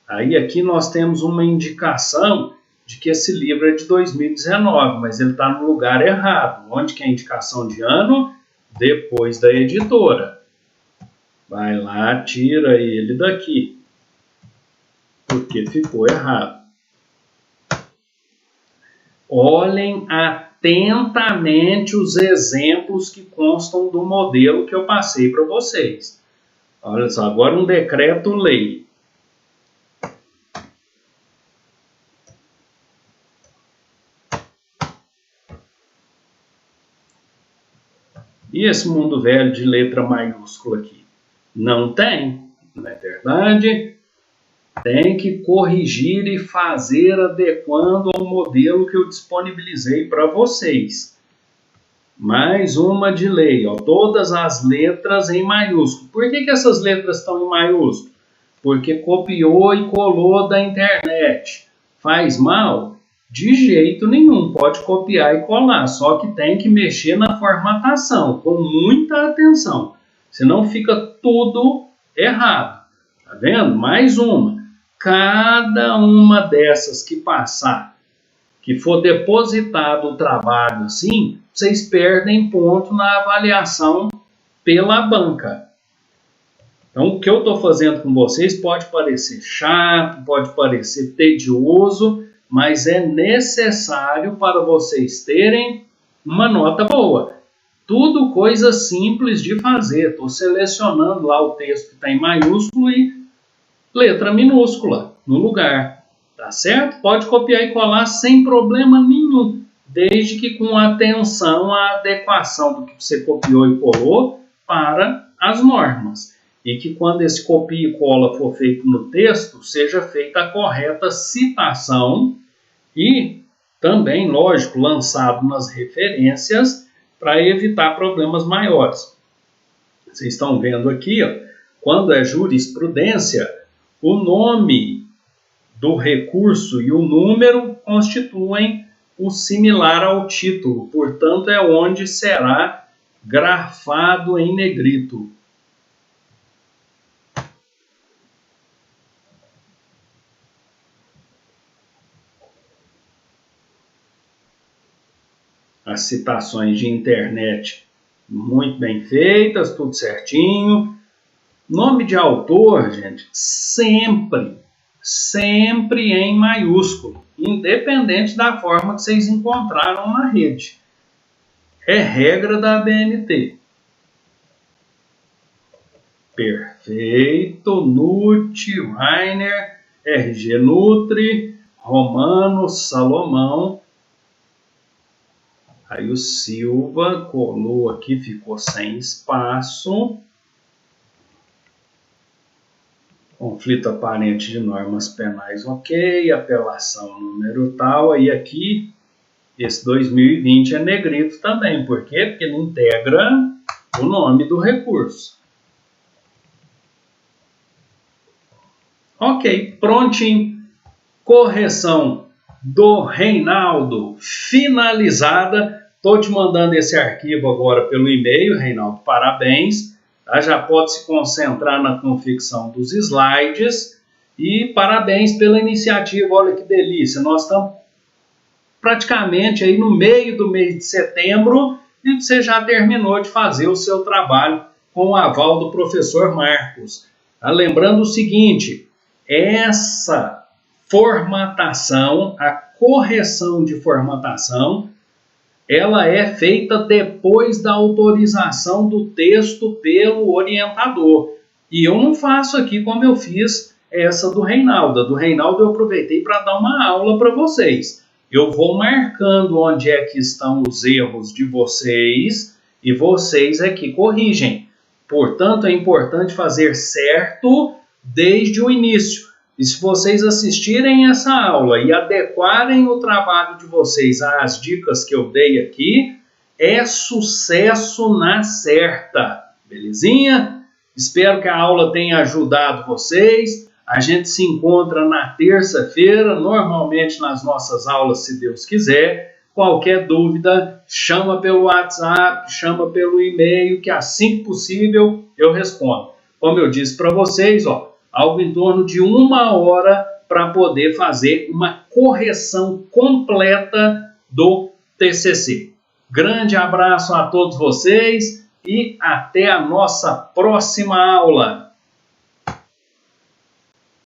[SPEAKER 1] Aí aqui nós temos uma indicação de que esse livro é de 2019, mas ele está no lugar errado. Onde que é a indicação de ano? Depois da editora. Vai lá, tira ele daqui, porque ficou errado. Olhem atentamente os exemplos que constam do modelo que eu passei para vocês. Olha só, agora um decreto-lei. E esse mundo velho de letra maiúscula aqui? Não tem, não é verdade? Tem que corrigir e fazer adequando ao modelo que eu disponibilizei para vocês. Mais uma de lei, ó, todas as letras em maiúsculo. Por que essas letras estão em maiúsculo? Porque copiou e colou da internet. Faz mal? De jeito nenhum, pode copiar e colar, só que tem que mexer na formatação, com muita atenção, senão fica tudo errado. Tá vendo? Mais uma. Cada uma dessas que passar, que for depositado o trabalho assim, vocês perdem ponto na avaliação pela banca. Então, o que eu estou fazendo com vocês pode parecer chato, pode parecer tedioso, mas é necessário para vocês terem uma nota boa. Tudo coisa simples de fazer. Estou selecionando lá o texto que está em maiúsculo e letra minúscula no lugar. Tá certo? Pode copiar e colar sem problema nenhum, desde que com atenção à adequação do que você copiou e colou para as normas. E que quando esse copia e cola for feito no texto, seja feita a correta citação e também, lógico, lançado nas referências para evitar problemas maiores. Vocês estão vendo aqui, ó, quando é jurisprudência, o nome do recurso e o número constituem o similar ao título, portanto, é onde será grafado em negrito. As citações de internet muito bem feitas, tudo certinho. Nome de autor, gente, sempre em maiúsculo, independente da forma que vocês encontraram na rede. É regra da ABNT. Perfeito, Nut, Rainer, RG Nutri, Romano, Salomão. Aí o Silva colou aqui, ficou sem espaço. Conflito aparente de normas penais, ok. Apelação número tal. Aí aqui, esse 2020 é negrito também. Por quê? Porque ele integra o nome do recurso. Ok, prontinho. Correção do Reinaldo finalizada. Estou te mandando esse arquivo agora pelo e-mail, Reinaldo, parabéns. Tá? Já pode se concentrar na confecção dos slides. E parabéns pela iniciativa, olha que delícia. Nós estamos praticamente aí no meio do mês de setembro e você já terminou de fazer o seu trabalho com o aval do professor Marcos. Tá? Lembrando o seguinte, essa formatação, a correção de formatação, ela é feita depois da autorização do texto pelo orientador. E eu não faço aqui como eu fiz essa do Reinaldo. A do Reinaldo eu aproveitei para dar uma aula para vocês. Eu vou marcando onde é que estão os erros de vocês e vocês é que corrigem. Portanto, é importante fazer certo desde o início. E se vocês assistirem essa aula e adequarem o trabalho de vocês às dicas que eu dei aqui, é sucesso na certa. Belezinha? Espero que a aula tenha ajudado vocês. A gente se encontra na terça-feira, normalmente nas nossas aulas, se Deus quiser. Qualquer dúvida, chama pelo WhatsApp, chama pelo e-mail, que assim que possível eu respondo. Como eu disse para vocês, algo em torno de 1 hora para poder fazer uma correção completa do TCC. Grande abraço a todos vocês e até a nossa próxima aula.